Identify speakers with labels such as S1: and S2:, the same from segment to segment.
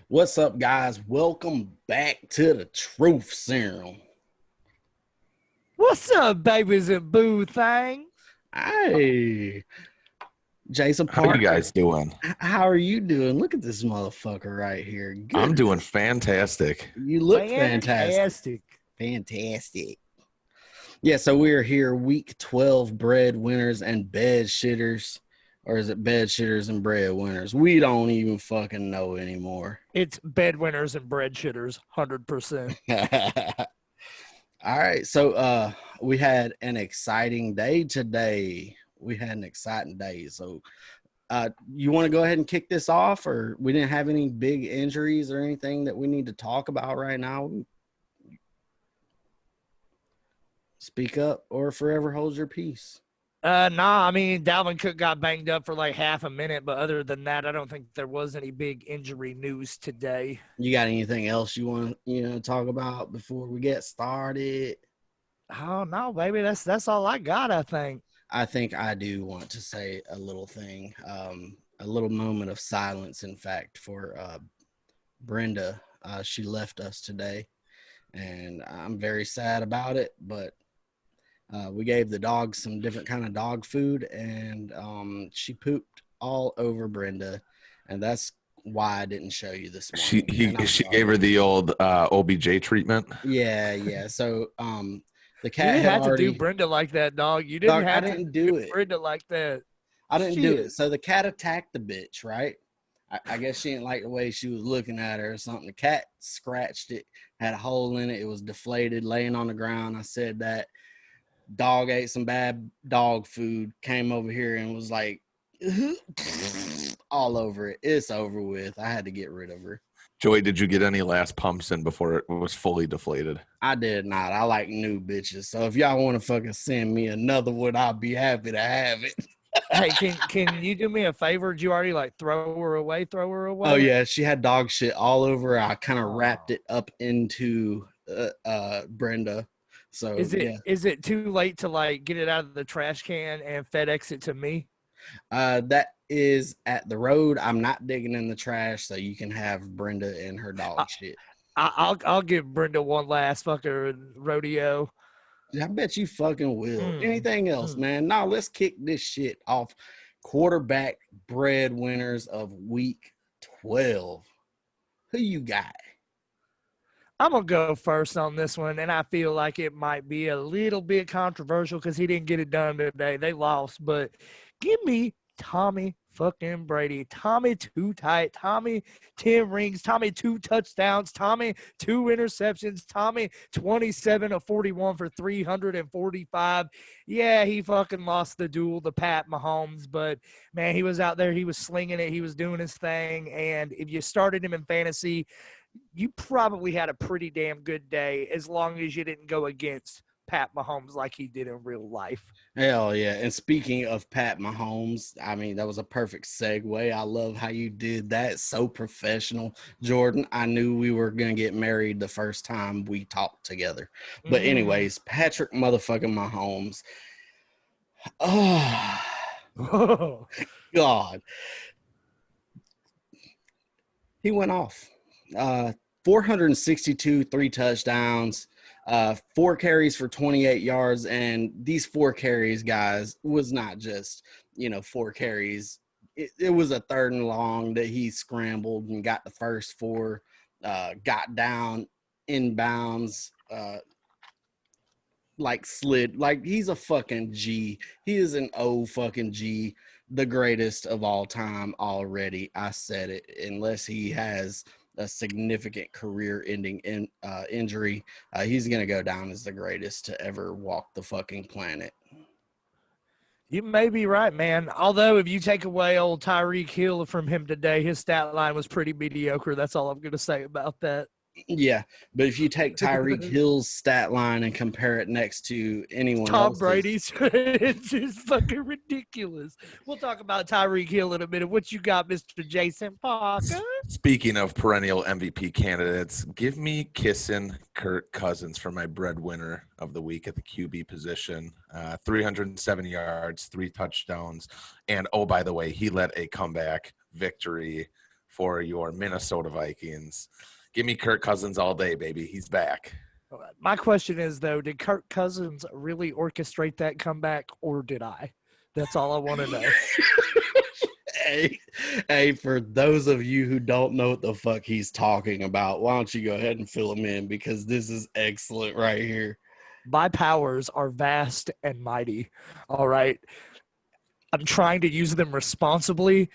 S1: What's up, guys? Welcome back to the Truth Serum.
S2: What's up, babies and boo things?
S1: Hey, Jason
S3: How you
S1: Parker.
S3: guys doing?
S1: How are you doing? Look at this motherfucker right here.
S3: I'm doing
S1: Goodness.
S3: fantastic.
S1: You look fantastic. Fantastic. Yeah, so we're here, week 12, Breadwinners and Bedshitters. Or is it Bedshitters and Breadwinners? We don't even fucking know anymore.
S2: It's Bedwinners and Breadshitters, 100%.
S1: All right, so we had an exciting day today. So you want to go ahead and kick this off, or we didn't have any big injuries or anything that we need to talk about right now? Speak up or forever hold your peace.
S2: I mean, Dalvin Cook got banged up for like half a minute, but other than that, I don't think there was any big injury news today.
S1: You got anything else you want to talk about before we get started?
S2: Oh no, baby, that's all I got, I think.
S1: I think I do want to say a little thing, a little moment of silence, in fact, for Brenda. She left us today, and I'm very sad about it, but we gave the dogs some different kind of dog food, and she pooped all over Brenda, and that's why I didn't show you this morning.
S3: She gave her the old OBJ treatment.
S1: Yeah. So the
S2: You
S1: cat
S2: didn't
S1: had
S2: have
S1: already
S2: to do Brenda like that, dog. You didn't have
S1: I
S2: to
S1: didn't do it.
S2: Brenda like that.
S1: I didn't do it.
S2: Shit.
S1: So the cat attacked the bitch, right? I guess she didn't like the way she was looking at her or something. The cat scratched it, had a hole in it. It was deflated, laying on the ground. I said that. Dog ate some bad dog food, came over here and was like all over it. It's over with. I had to get rid of her.
S3: Joey, did you get any last pumps in before it was fully deflated?
S1: I did not. I like new bitches. So if y'all want to fucking send me another one, I'll be happy to have it.
S2: Hey, can you do me a favor? Did you already like throw her away?
S1: Oh yeah, she had dog shit all over her. I kind of wrapped
S2: Oh.
S1: it up into Brenda. So
S2: Is
S1: yeah,
S2: it too late to like get it out of the trash can and FedEx it to me?
S1: that is at the road. I'm not digging in the trash, so you can have Brenda and her dog shit.
S2: I'll give Brenda one last fucking rodeo.
S1: I bet you fucking will.
S2: Mm.
S1: Anything else, man? Now let's kick this shit off. Quarterback breadwinners of week 12. Who you got?
S2: I'm gonna go first on this one, and I feel like it might be a little bit controversial because he didn't get it done today. They lost, but give me Tommy fucking Brady. Tommy too tight. Tommy 10 rings. Tommy 2 touchdowns. Tommy 2 interceptions. Tommy 27 of 41 for 345. Yeah, he fucking lost the duel to Pat Mahomes, but man, he was out there. He was slinging it. He was doing his thing. And if you started him in fantasy, you probably had a pretty damn good day as long as you didn't go against Pat Mahomes like he did in real life.
S1: Hell yeah. And speaking of Pat Mahomes, I mean, that was a perfect segue. I love how you did that. So professional. Jordan, I knew we were going to get married the first time we talked together. But anyways, Patrick motherfucking Mahomes. Oh, God. He went off. 462, 3 touchdowns, 4 carries for 28 yards. And these 4 carries, guys, was not just, 4 carries. It was a 3rd and long that he scrambled and got the first 4, got down inbounds, like slid. Like, he's a fucking G. He is an O fucking G, the greatest of all time already. I said it. Unless he has a significant career-ending injury, he's going to go down as the greatest to ever walk the fucking planet.
S2: You may be right, man. Although if you take away old Tyreek Hill from him today, his stat line was pretty mediocre. That's all I'm going to say about that.
S1: Yeah, but if you take Tyreek Hill's stat line and compare it next to anyone
S2: Tom
S1: else's,
S2: Brady's, it's just fucking ridiculous. We'll talk about Tyreek Hill in a minute. What you got, Mr. Jason Parker?
S3: Speaking of perennial MVP candidates, give me kissing Kirk Cousins for my breadwinner of the week at the QB position. 370 yards, 3 touchdowns. And, oh, by the way, he led a comeback victory for your Minnesota Vikings. Give me Kirk Cousins all day, baby. He's back.
S2: My question is, though, did Kirk Cousins really orchestrate that comeback, or did I? That's all I want to know.
S1: Hey, for those of you who don't know what the fuck he's talking about, why don't you go ahead and fill him in, because this is excellent right here.
S2: My powers are vast and mighty. All right. I'm trying to use them responsibly,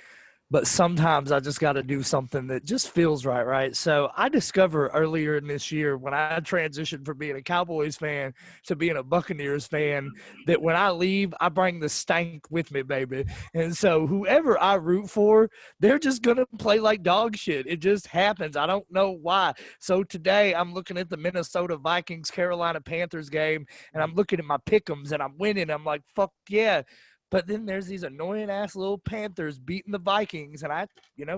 S2: but sometimes I just got to do something that just feels right, right? So I discovered earlier in this year when I transitioned from being a Cowboys fan to being a Buccaneers fan that when I leave, I bring the stank with me, baby. And so whoever I root for, they're just going to play like dog shit. It just happens. I don't know why. So today I'm looking at the Minnesota Vikings Carolina Panthers game, and I'm looking at my pick'ems, and I'm winning. I'm like, fuck yeah. But then there's these annoying ass little Panthers beating the Vikings, and I,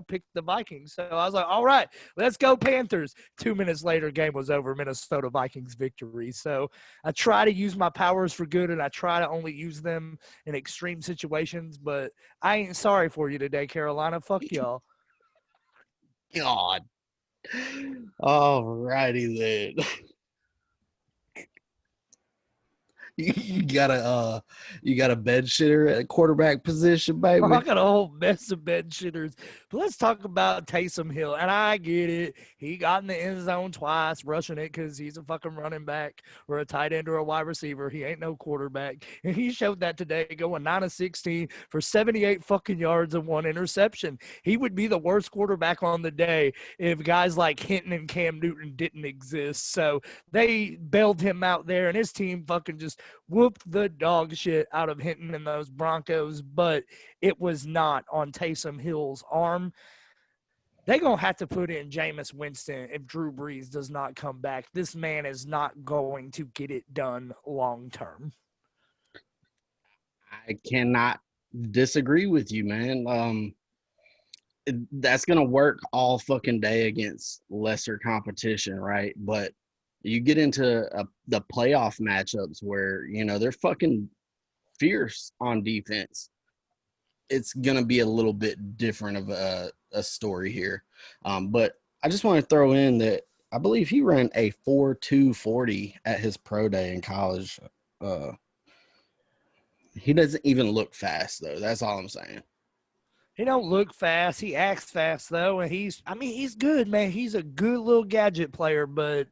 S2: picked the Vikings. So I was like, all right, let's go Panthers. 2 minutes later, game was over, Minnesota Vikings victory. So I try to use my powers for good, and I try to only use them in extreme situations. But I ain't sorry for you today, Carolina. Fuck y'all.
S1: God. All righty then. You got a bed shitter at quarterback position, baby.
S2: I got a whole mess of bed shitters. But let's talk about Taysom Hill. And I get it. He got in the end zone twice, rushing it because he's a fucking running back or a tight end or a wide receiver. He ain't no quarterback. And he showed that today, going 9 of 16 for 78 fucking yards and 1 interception. He would be the worst quarterback on the day if guys like Hinton and Cam Newton didn't exist. So they bailed him out there, and his team fucking just whooped the dog shit out of Hinton and those Broncos, but it was not on Taysom Hill's arm. They're going to have to put in Jameis Winston if Drew Brees does not come back. This man is not going to get it done long term.
S1: I cannot disagree with you, man. That's going to work all fucking day against lesser competition, right? But you get into the playoff matchups where, they're fucking fierce on defense. It's going to be a little bit different of a story here. But I just want to throw in that I believe he ran a 4.240 at his pro day in college. He doesn't even look fast, though. That's all I'm saying.
S2: He don't look fast. He acts fast, though. And he's good, man. He's a good little gadget player, but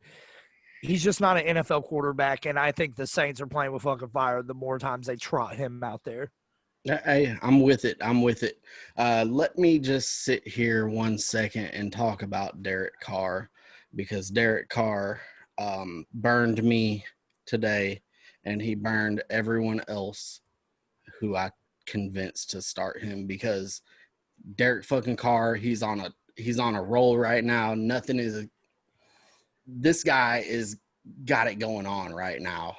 S2: he's just not an NFL quarterback, and I think the Saints are playing with fucking fire the more times they trot him out there.
S1: Hey, I'm with it. Let me just sit here 1 second and talk about Derek Carr, because Derek Carr burned me today, and he burned everyone else who I convinced to start him, because Derek fucking Carr, he's on a roll right now. This guy is got it going on right now.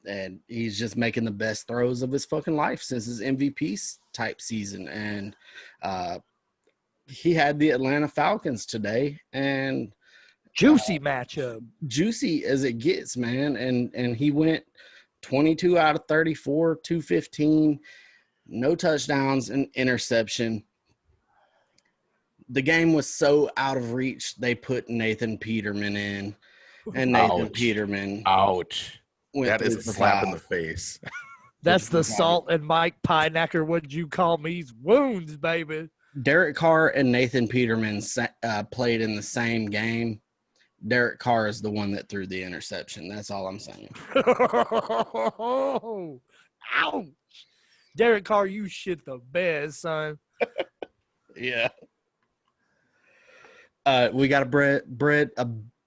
S1: And he's just making the best throws of his fucking life since his MVP type season. And he had the Atlanta Falcons today, and
S2: juicy matchup.
S1: Juicy as it gets, man. And he went 22 out of 34, 215, no touchdowns, and interception. The game was so out of reach, they put Nathan Peterman in, and Nathan Peterman.
S3: Ouch. That is a slap in the face.
S2: That's the Salt and Mike Pineacker, what'd you call me's wounds, baby.
S1: Derek Carr and Nathan Peterman played in the same game. Derek Carr is the one that threw the interception. That's all I'm saying.
S2: Ouch. Derek Carr, you shit the bed, son.
S1: Yeah. We got a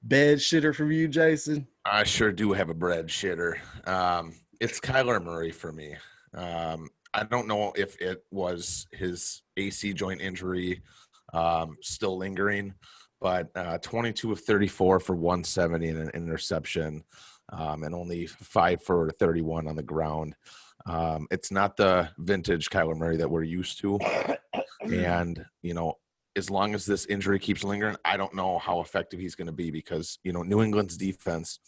S1: bed shitter from you, Jason.
S3: I sure do have a bread shitter. It's Kyler Murray for me. I don't know if it was his AC joint injury still lingering, but 22 of 34 for 170 and an interception, and only 5 for 31 on the ground. It's not the vintage Kyler Murray that we're used to. And, as long as this injury keeps lingering, I don't know how effective he's going to be, because, New England's defense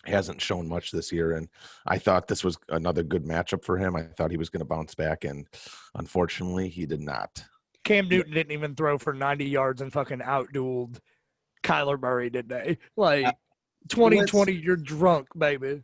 S3: hasn't shown much this year. And I thought this was another good matchup for him. I thought he was going to bounce back, and unfortunately he did not.
S2: Cam Newton didn't even throw for 90 yards and fucking outdueled Kyler Murray today. Like 2020, you're drunk, baby.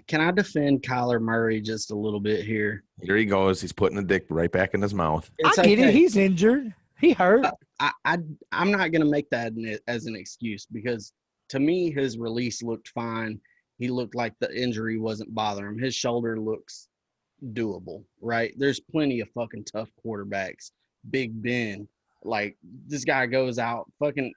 S1: Can I defend Kyler Murray just a little bit here?
S3: Here he goes. He's putting the dick right back in his mouth.
S1: It's
S2: I get
S1: okay.
S2: it. He's injured. He hurt.
S1: I'm not going to make that as an excuse because to me, his release looked fine. He looked like the injury wasn't bothering him. His shoulder looks doable, right? There's plenty of fucking tough quarterbacks. Big Ben, like this guy goes out, fucking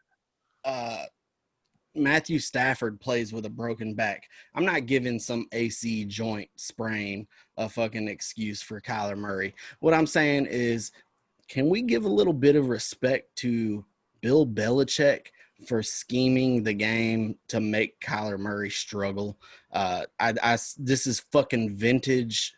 S1: Matthew Stafford plays with a broken back. I'm not giving some AC joint sprain a fucking excuse for Kyler Murray. What I'm saying is, can we give a little bit of respect to Bill Belichick for scheming the game to make Kyler Murray struggle? This is fucking vintage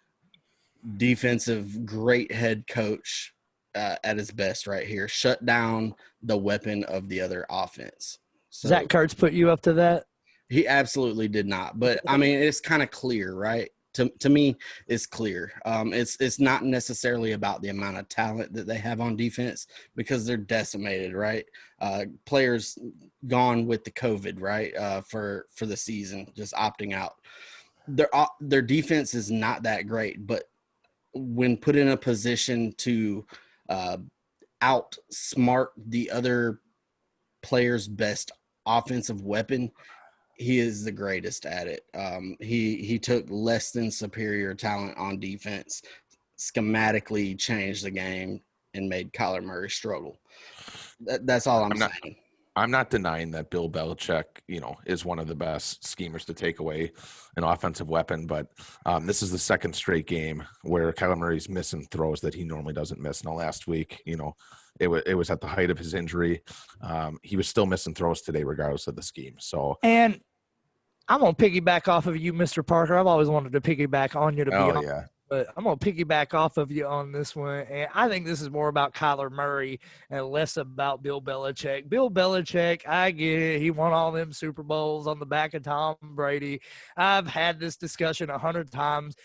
S1: defensive, great head coach at his best right here. Shut down the weapon of the other offense. So,
S2: Zach Kurtz put you up to that?
S1: He absolutely did not. But, I mean, it's kind of clear, right? To me, it's clear. It's not necessarily about the amount of talent that they have on defense because they're decimated, right? Players gone with the COVID, right, for the season, just opting out. Their defense is not that great, but when put in a position to outsmart the other player's best offensive weapon, he is the greatest at it. He took less than superior talent on defense, schematically changed the game, and made Kyler Murray struggle. That's all I'm saying.
S3: I'm not denying that Bill Belichick, is one of the best schemers to take away an offensive weapon, but this is the second straight game where Kyler Murray's missing throws that he normally doesn't miss. Now, last week, it was at the height of his injury. He was still missing throws today, regardless of the scheme. So,
S2: and I'm going to piggyback off of you, Mr. Parker. I've always wanted to piggyback on you, to be honest.
S3: Yeah.
S2: But I'm going to piggyback off of you on this one. And I think this is more about Kyler Murray and less about Bill Belichick. Bill Belichick, I get it. He won all them Super Bowls on the back of Tom Brady. I've had this discussion 100 times.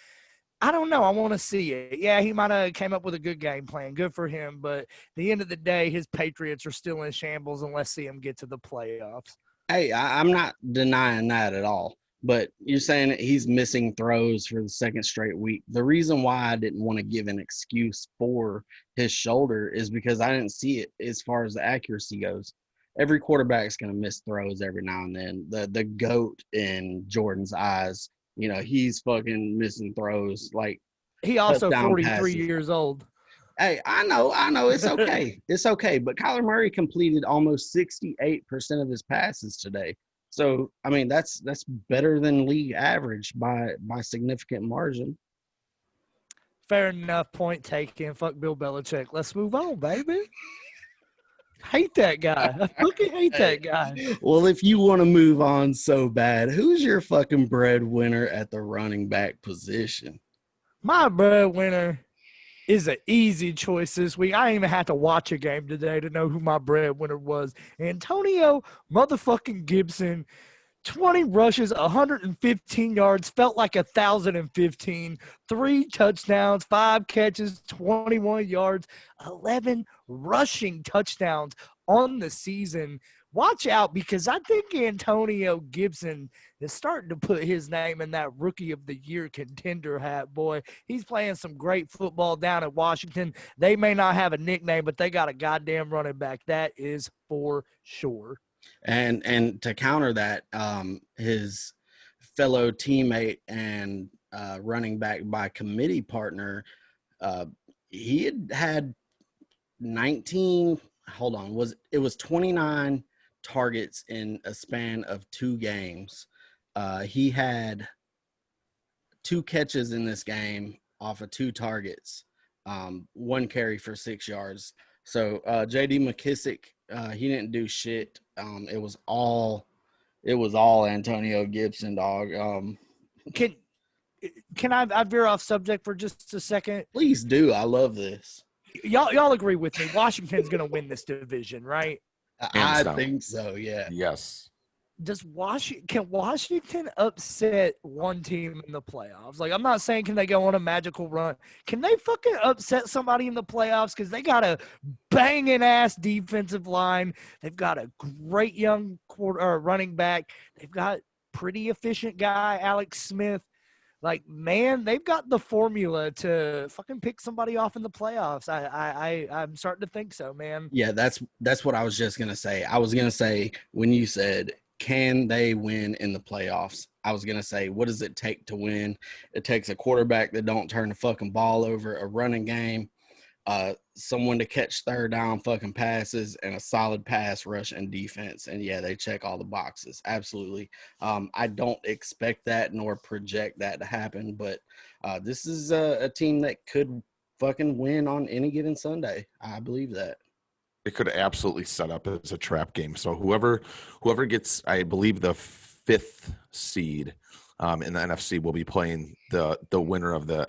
S2: I don't know. I want to see it. Yeah, he might have came up with a good game plan. Good for him. But at the end of the day, his Patriots are still in shambles, and let's see him get to the playoffs.
S1: Hey, I'm not denying that at all. But you're saying that he's missing throws for the second straight week. The reason why I didn't want to give an excuse for his shoulder is because I didn't see it as far as the accuracy goes. Every quarterback's going to miss throws every now and then. The GOAT in Jordan's eyes, he's fucking missing throws. Like,
S2: he also 43 years old.
S1: Hey, I know. It's okay. It's okay. But Kyler Murray completed almost 68% of his passes today. So, I mean, that's better than league average by significant margin.
S2: Fair enough. Point taken. Fuck Bill Belichick. Let's move on, baby. Hate that guy. I fucking hate that guy.
S1: Well, if you want to move on so bad, who's your fucking breadwinner at the running back position?
S2: My breadwinner is an easy choice this week. I didn't even have to watch a game today to know who my breadwinner was. Antonio motherfucking Gibson, 20 rushes, 115 yards, felt like 1,015, 3 touchdowns, 5 catches, 21 yards, 11 rushing touchdowns on the season. Watch out, because I think Antonio Gibson is starting to put his name in that Rookie of the Year contender hat, boy. He's playing some great football down at Washington. They may not have a nickname, but they got a goddamn running back. That is for sure.
S1: And to counter that, his fellow teammate and running back by committee partner, he had 19 – hold on. It was 29 – targets in a span of 2 games. He had 2 catches in this game off of 2 targets, 1 carry for 6 yards. So J.D. McKissick, he didn't do shit. It was all Antonio Gibson, dog.
S2: Can I veer off subject for just a second?
S1: Please do. I love this.
S2: Y'all agree with me? Washington's gonna win this division, right?
S1: I think so, yeah.
S3: Yes.
S2: Can Washington upset one team in the playoffs? Like, I'm not saying can they go on a magical run. Can they fucking upset somebody in the playoffs? Because they got a banging ass defensive line. They've got a great young running back. They've got pretty efficient guy, Alex Smith. Like, man, they've got the formula to fucking pick somebody off in the playoffs. I'm starting to think so, man.
S1: Yeah, that's what I was just gonna say. I was gonna say when you said, can they win in the playoffs? I was gonna say, what does it take to win? It takes a quarterback that don't turn the fucking ball over, a running game, someone to catch third down fucking passes, and a solid pass rush and defense. And yeah, they check all the boxes. Absolutely. I don't expect that nor project that to happen, but this is a team that could fucking win on any given Sunday. I believe that.
S3: It could absolutely set up as a trap game. So whoever gets, I believe, the 5th seed in the NFC will be playing the winner of the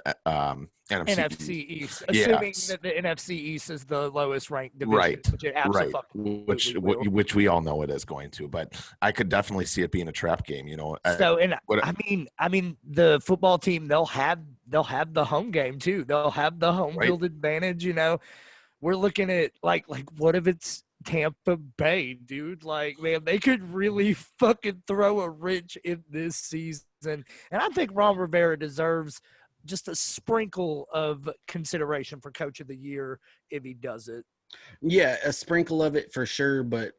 S2: NFC East, assuming that the NFC East is the lowest ranked division,
S3: right?
S2: Which it absolutely will.
S3: Which we all know it is going to, but I could definitely see it being a trap game. You know,
S2: I mean, the football team they'll have the home game too. They'll have the home field advantage. You know, we're looking at like what if it's Tampa Bay, dude? Like, man, they could really fucking throw a wrench in this season, and I think Ron Rivera deserves just a sprinkle of consideration for Coach of the Year if he does it.
S1: Yeah, a sprinkle of it for sure, but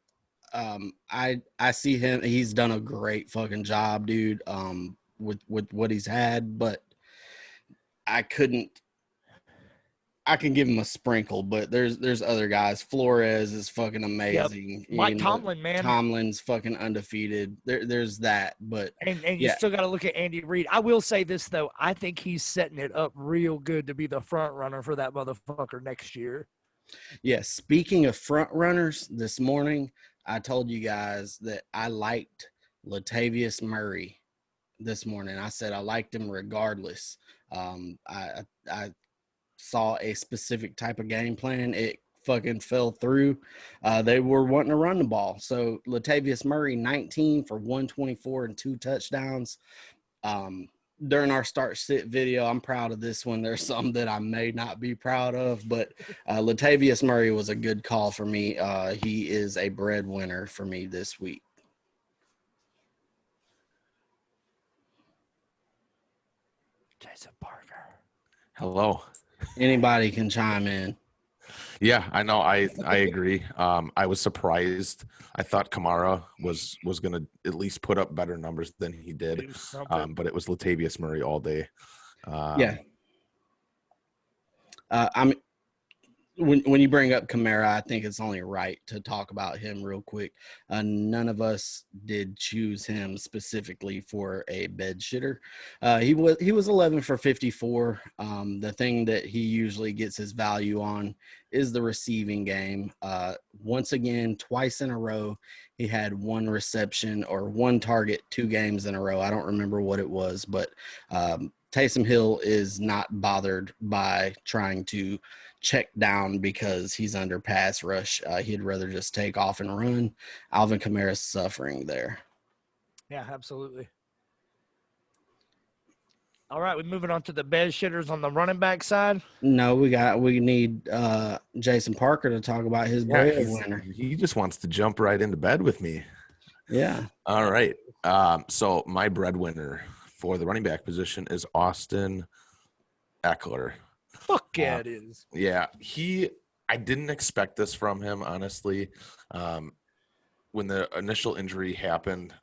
S1: I see him. He's done a great fucking job, dude. With what he's had, but I can give him a sprinkle, but there's other guys. Flores is fucking amazing.
S2: Yep. Mike Tomlin, man.
S1: Tomlin's fucking undefeated. There's that, but
S2: and you still got to look at Andy Reid. I will say this though, I think he's setting it up real good to be the front runner for that motherfucker next year.
S1: Yeah. Speaking of front runners, this morning I told you guys that I liked Latavius Murray. This morning I said I liked him regardless. I saw a specific type of game plan. It fucking fell through. They were wanting to run the ball. So Latavius Murray, 19 for 124 and 2 touchdowns. During our start-sit video, I'm proud of this one. There's some that I may not be proud of, but Latavius Murray was a good call for me. He is a breadwinner for me this week.
S2: Jason Parker.
S3: Hello.
S1: Anybody can chime in.
S3: Yeah, I know. I agree. I was surprised. I thought Kamara was going to at least put up better numbers than he did. But it was Latavius Murray all day.
S1: Yeah. When you bring up Kamara, I think it's only right to talk about him real quick. None of us did choose him specifically for a bed shitter. He was 11 for 54. The thing that he usually gets his value on is the receiving game. Once again, twice in a row, he had 1 reception or 1 target 2 games in a row. I don't remember what it was, but Taysom Hill is not bothered by trying to check down because he's under pass rush. He'd rather just take off and run. Alvin Kamara's suffering there.
S2: Yeah, absolutely. All right, we're moving on to the bed shitters on the running back side.
S1: No, we need Jason Parker to talk about his breadwinner.
S3: He just wants to jump right into bed with me.
S1: Yeah.
S3: All right. So my breadwinner for the running back position is Austin Eckler.
S2: Fuck yeah, it is.
S3: Yeah, I didn't expect this from him, honestly. When the initial injury happened,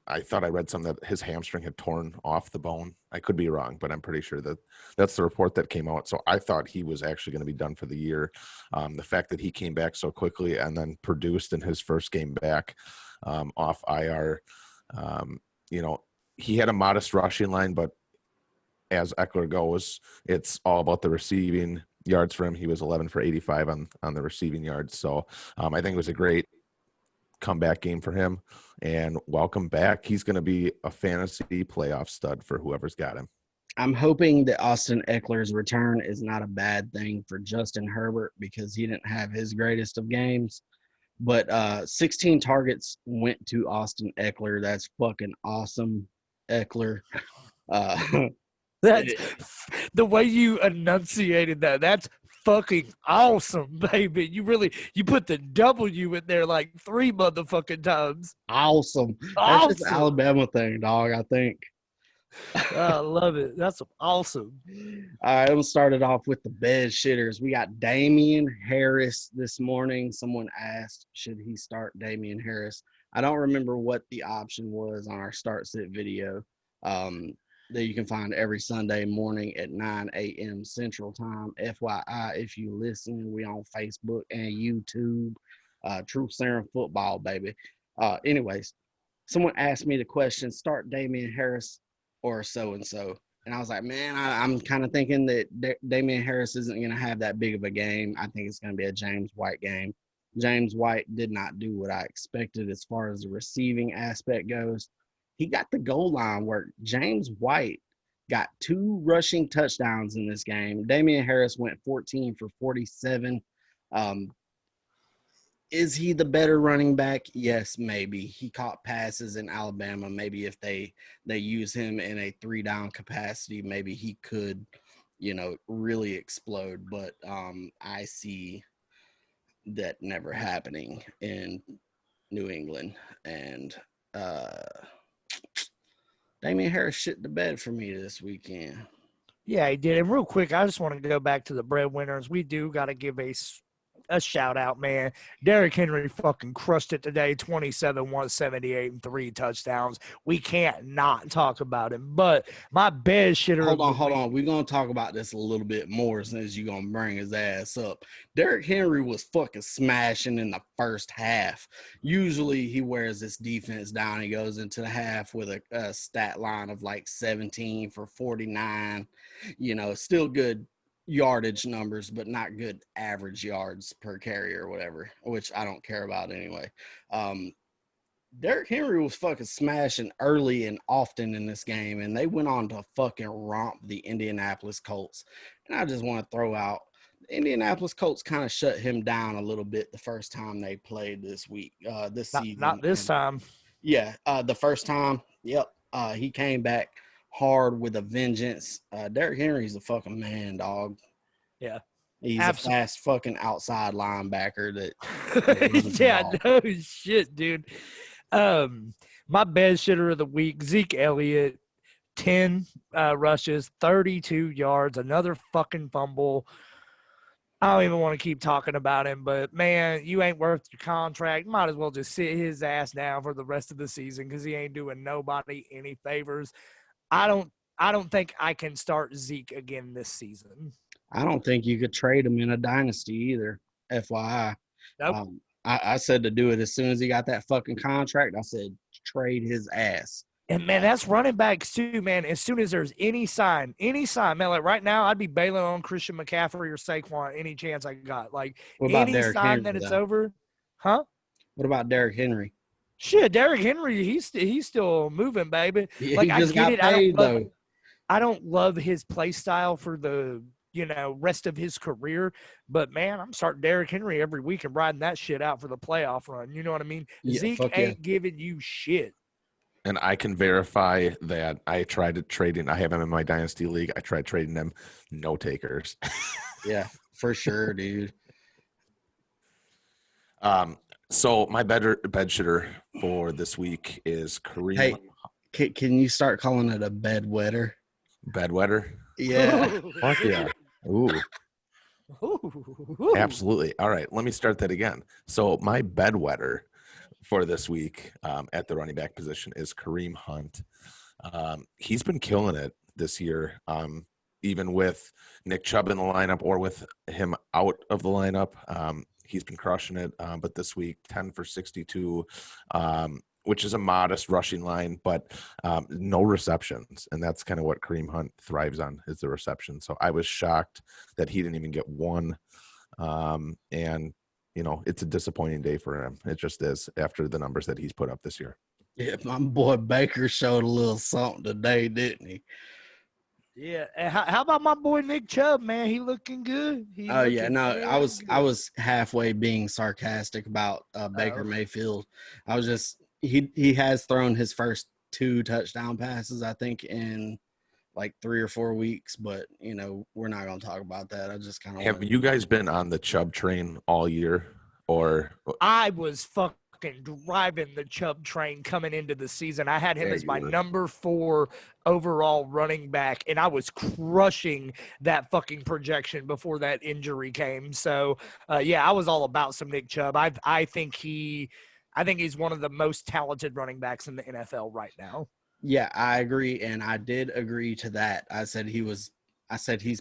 S3: I thought I read something that his hamstring had torn off the bone. I could be wrong, but I'm pretty sure that that's the report that came out. So I thought he was actually going to be done for the year. The fact that he came back so quickly and then produced in his first game back off IR, he had a modest rushing line, but as Eckler goes, it's all about the receiving yards for him. He was 11 for 85 on the receiving yards. So I think it was a great comeback game for him, and welcome back. He's going to be a fantasy playoff stud for whoever's got him.
S1: I'm hoping that Austin Eckler's return is not a bad thing for Justin Herbert because he didn't have his greatest of games. But 16 targets went to Austin Eckler. That's fucking awesome, Eckler. Uh,
S2: That's the way you enunciated that. That's fucking awesome, baby. You put the W in there like 3 motherfucking times.
S1: awesome. That's just an
S2: Awesome.
S1: Alabama thing, dog, I think.
S2: I love it. That's awesome.
S1: All right, I'm gonna start it off with the bed shitters. We got Damian Harris this morning. Someone asked, should he start Damian Harris? I don't remember what the option was on our start sit video that you can find every Sunday morning at 9 a.m. Central Time. FYI, if you listen, we on Facebook and YouTube. Truth Serum Football, baby. Anyways, someone asked me the question, start Damian Harris or so-and-so. And I was like, man, I'm kind of thinking that Damian Harris isn't going to have that big of a game. I think it's going to be a James White game. James White did not do what I expected as far as the receiving aspect goes. He got the goal line work. James White got 2 rushing touchdowns in this game. Damian Harris went 14 for 47. Is he the better running back? Yes, maybe. He caught passes in Alabama. Maybe if they use him in a 3-down capacity, maybe he could, really explode. But I see that never happening in New England. And Damian Harris shit the bed for me this weekend.
S2: Yeah, he did. And real quick, I just want to go back to the breadwinners. We do got to give a shout out, man. Derrick Henry fucking crushed it today, 27, 178, and 3 touchdowns. We can't not talk about him. But my bed shitter.
S1: Hold on. We're going to talk about this a little bit more since you're going to bring his ass up. Derrick Henry was fucking smashing in the first half. Usually he wears this defense down. He goes into the half with a stat line of like 17 for 49. Still good yardage numbers, but not good average yards per carry or whatever, which I don't care about anyway. Derrick Henry was fucking smashing early and often in this game, and they went on to fucking romp the Indianapolis Colts. And I just want to throw out, the Indianapolis Colts kind of shut him down a little bit the first time they played this season.
S2: Not this time.
S1: Yeah, the first time, yep. He came back hard with a vengeance. Derrick Henry's a fucking man, dog.
S2: Yeah.
S1: He's
S2: Absolutely.
S1: a fast fucking outside linebacker that
S2: yeah, no shit, dude. My bed shitter of the week, Zeke Elliott, 10 rushes, 32 yards, another fucking fumble. I don't even want to keep talking about him, but man, you ain't worth your contract. Might as well just sit his ass down for the rest of the season because he ain't doing nobody any favors. I don't think I can start Zeke again this season.
S1: I don't think you could trade him in a dynasty either, FYI.
S2: Nope.
S1: I said to do it as soon as he got that fucking contract. I said trade his ass.
S2: And, man, that's running backs too, man. As soon as there's any sign, man, like right now, I'd be bailing on Christian McCaffrey or Saquon any chance I got. Like any
S1: Derrick
S2: sign
S1: Henry,
S2: that it's
S1: though?
S2: over. Huh?
S1: What about Derrick Henry?
S2: Shit, Derrick Henry, he's still moving, baby.
S1: Like, he just got paid, though.
S2: I don't love his play style for the rest of his career, but man, I'm starting Derrick Henry every week and riding that shit out for the playoff run. You know what I mean?
S1: Yeah,
S2: Zeke ain't giving you shit.
S3: And I can verify that I tried trading. I have him in my dynasty league. I tried trading them. No takers.
S1: Yeah, for sure, dude.
S3: So my bed shitter for this week is Kareem.
S1: Hey, can you start calling it a bedwetter?
S3: Bedwetter?
S1: Yeah.
S3: Fuck yeah. Ooh.
S2: Ooh.
S3: Absolutely. All right. Let me start that again. So my bedwetter for this week at the running back position is Kareem Hunt. He's been killing it this year, even with Nick Chubb in the lineup or with him out of the lineup. He's been crushing it. But this week, 10 for 62, which is a modest rushing line, but no receptions. And that's kind of what Kareem Hunt thrives on, is the reception. So I was shocked that he didn't even get one. And it's a disappointing day for him. It just is, after the numbers that he's put up this year.
S1: Yeah, my boy Baker showed a little something today, didn't he?
S2: Yeah. And how about my boy Nick Chubb, man? He looking good.
S1: Oh yeah, no, I
S2: Good.
S1: was halfway being sarcastic about Baker
S2: Oh.
S1: Mayfield. I was just he has thrown his first 2 touchdown passes, I think, in like 3 or 4 weeks, but we're not going to talk about that. I just kind of
S3: Have you guys been on the Chubb train all year, or
S2: I was fucking driving the Chubb train coming into the season. I had him
S3: Yeah,
S2: as
S3: you
S2: my
S3: were.
S2: number 4 overall running back, and I was crushing that fucking projection before that injury came. So, yeah, I was all about some Nick Chubb. I think he's one of the most talented running backs in the NFL right now.
S1: Yeah, I agree, and I did agree to that. I said he's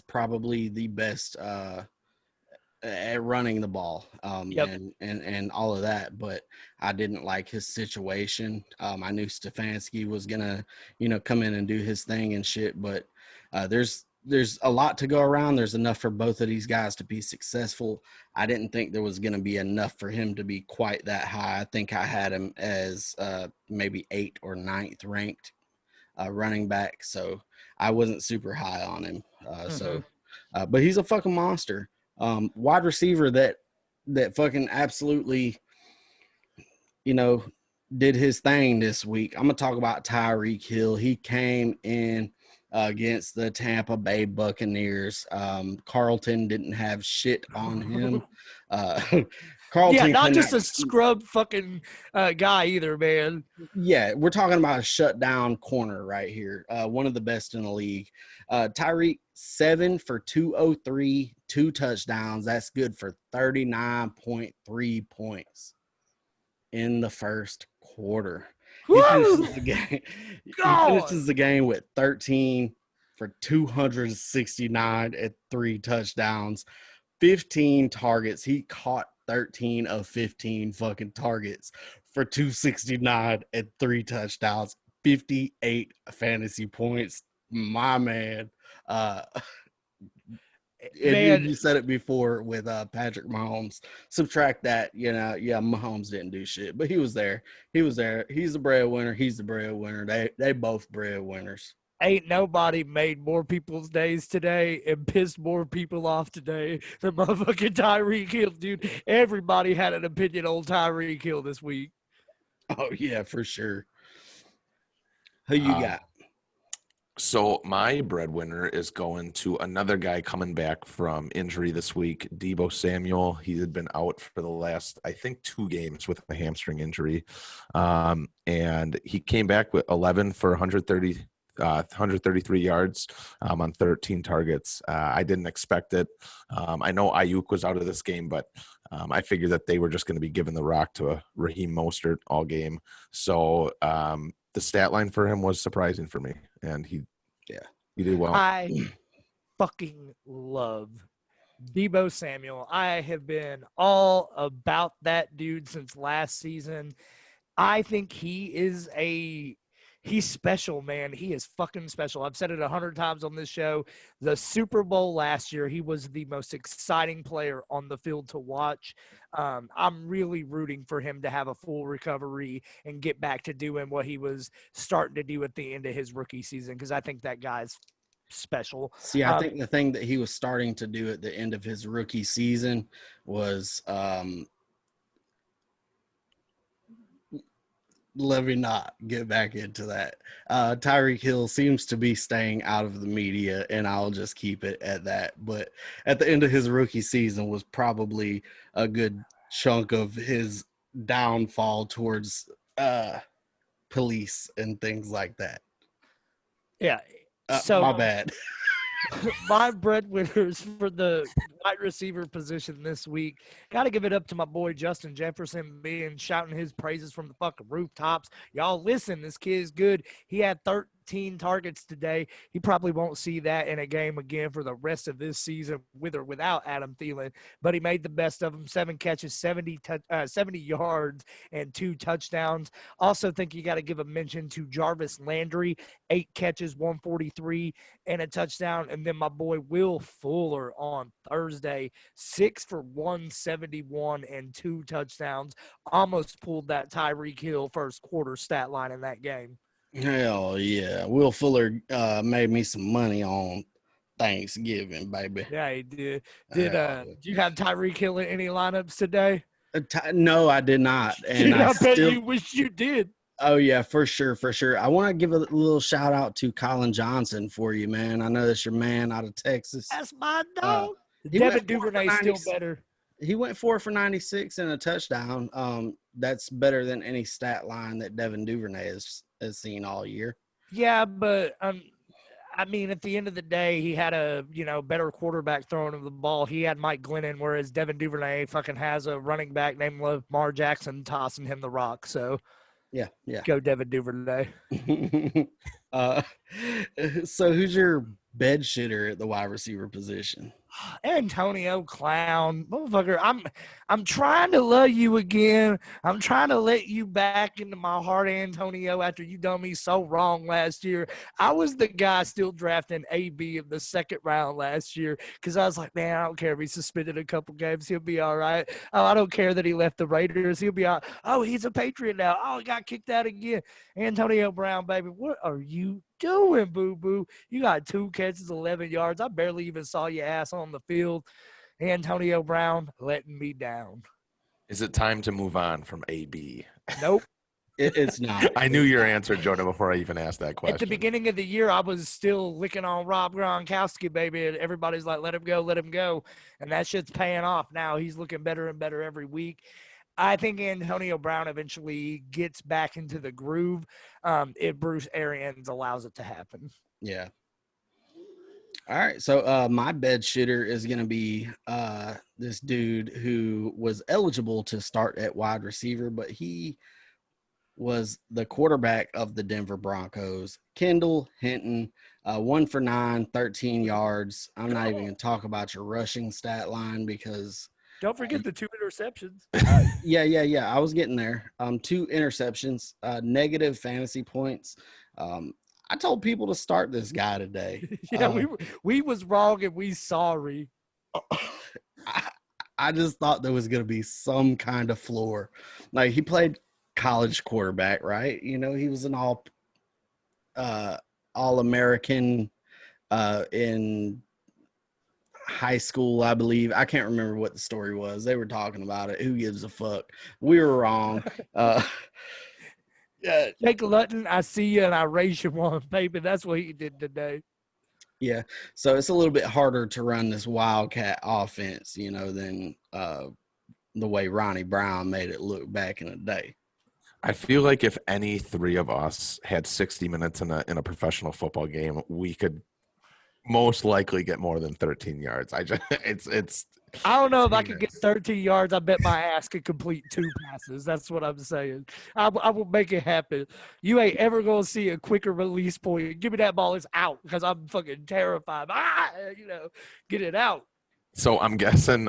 S1: probably the best at running the ball,
S2: Yep.
S1: and all of that, but I didn't like his situation. I knew Stefanski was gonna, come in and do his thing and shit, but there's a lot to go around. There's enough for both of these guys to be successful. I didn't think there was gonna be enough for him to be quite that high. I think I had him as maybe 8th or 9th ranked running back, so I wasn't super high on him. But he's a fucking monster. Wide receiver that fucking absolutely, did his thing this week. I'm gonna talk about Tyreek Hill. He came in against the Tampa Bay Buccaneers. Carlton didn't have shit on him. Carlton,
S2: yeah, not just a scrub fucking guy either, man.
S1: Yeah, we're talking about a shutdown corner right here. One of the best in the league. Tyreek, 7 for 203, 2 touchdowns. That's good for 39.3 points in the first quarter. He finishes the game. He finishes the game with 13 for 269 at 3 touchdowns, 15 targets. He caught 13 of 15 fucking targets for 269 and 3 touchdowns, 58 fantasy points. My man. And you said it before with Patrick Mahomes. Subtract that, Mahomes didn't do shit, but he was there. He's the breadwinner. He's the breadwinner. They both breadwinners.
S2: Ain't nobody made more people's days today and pissed more people off today than motherfucking Tyreek Hill, dude. Everybody had an opinion on Tyreek Hill this week.
S1: Oh, yeah, for sure. Who you got?
S3: So my breadwinner is going to another guy coming back from injury this week, Deebo Samuel. He had been out for the last, I think, 2 games with a hamstring injury. And he came back with 11 for 133 yards on 13 targets. I didn't expect it. I know Ayuk was out of this game, but I figured that they were just going to be giving the rock to Raheem Mostert all game. So the stat line for him was surprising for me, and he did well.
S2: I fucking love Deebo Samuel. I have been all about that dude since last season. I think he's special, man. He is fucking special. I've said it 100 times on this show. The Super Bowl last year, he was the most exciting player on the field to watch. I'm really rooting for him to have a full recovery and get back to doing what he was starting to do at the end of his rookie season, because I think that guy's special.
S1: See, I think the thing that he was starting to do at the end of his rookie season was let me not get back into that. Tyreek Hill seems to be staying out of the media, and I'll just keep it at that. But at the end of his rookie season was probably a good chunk of his downfall towards police and things like that.
S2: Yeah. So
S1: my bad.
S2: My breadwinners for the wide receiver position this week. Got to give it up to my boy Justin Jefferson, being shouting his praises from the fucking rooftops. Y'all listen, this kid's good. He had 13 targets today. He probably won't see that in a game again for the rest of this season, with or without Adam Thielen. But he made the best of them. 7 catches, 70 yards, and 2 touchdowns. Also think you got to give a mention to Jarvis Landry, 8 catches, 143, and a touchdown. And then my boy Will Fuller on Thursday, 6 for 171 and 2 touchdowns. Almost pulled that Tyreek Hill first quarter stat line in that game.
S1: Hell yeah. Will Fuller made me some money on Thanksgiving, baby.
S2: Yeah, he did.
S1: Hell
S2: Did you have Tyreek Hill in any lineups today?
S1: No, I did not. And
S2: Dude,
S1: I
S2: I bet
S1: still
S2: you wish you did.
S1: Oh yeah, for sure, for sure. I want to give a little shout out to Colin Johnson for you, man. I know that's your man out of Texas.
S2: That's my
S1: Uh,
S2: dog.
S1: he
S2: Devin
S1: went 4 for
S2: Duvernay's
S1: 90.
S2: still better.
S1: He went 4 for 96 and a touchdown. That's better than any stat line that Devin Duvernay has seen all year.
S2: Yeah, but I mean, at the end of the day, he had a better quarterback throwing him the ball. He had Mike Glennon, whereas Devin Duvernay fucking has a running back named Lamar Jackson tossing him the rock. So
S1: Yeah,
S2: go Devin Duvernay.
S1: uh, so who's your bed shitter at the wide receiver position?
S2: Antonio Clown, motherfucker. I'm trying to love you again. I'm trying to let you back into my heart, Antonio, after you done me so wrong last year. I was the guy still drafting AB in the second round last year because I was like, man, I don't care if he's suspended a couple games. He'll be all right. Oh, I don't care that he left the Raiders. He'll be all right. Oh, he's a Patriot now. Oh, he got kicked out again. Antonio Brown, baby, what are you doing, boo-boo? You got 2 catches, 11 yards. I barely even saw your ass on the field. Antonio Brown letting me down.
S3: Is it time to move on from AB?
S2: Nope.
S1: It's not.
S3: I knew your answer, Jordan, before I even asked that question.
S2: At the beginning of the year, I was still licking on Rob Gronkowski, baby. And everybody's like, let him go, let him go. And that shit's paying off now. He's looking better and better every week. I think Antonio Brown eventually gets back into the groove if Bruce Arians allows it to happen.
S1: Yeah. All right. So my bed shitter is going to be this dude who was eligible to start at wide receiver, but he was the quarterback of the Denver Broncos, Kendall Hinton, 1 for 9, 13 yards. I'm not even going to talk about your rushing stat line because
S2: don't forget the 2 interceptions.
S1: Yeah. I was getting there. 2 interceptions, negative fantasy points. I told people to start this guy today.
S2: Yeah, we was wrong and we sorry.
S1: I just thought there was going to be some kind of floor. Like he played college quarterback, right? You know, he was an all-American in high school, I believe. I can't remember what the story was. They were talking about it. Who gives a fuck? We were wrong.
S2: Yeah, Jake Luton, I see you and I raise you one, baby. That's what he did today.
S1: Yeah, so it's a little bit harder to run this Wildcat offense, you know, than the way Ronnie Brown made it look back in the day.
S3: I feel like if any 3 of us had 60 minutes in a professional football game, we could most likely get more than 13 yards. I
S2: don't know if I could get 13 yards. I bet my ass could complete 2 passes. That's what I'm saying. I will make it happen. You ain't ever going to see a quicker release point. Give me that ball. It's out because I'm fucking terrified. Get it out.
S3: So I'm guessing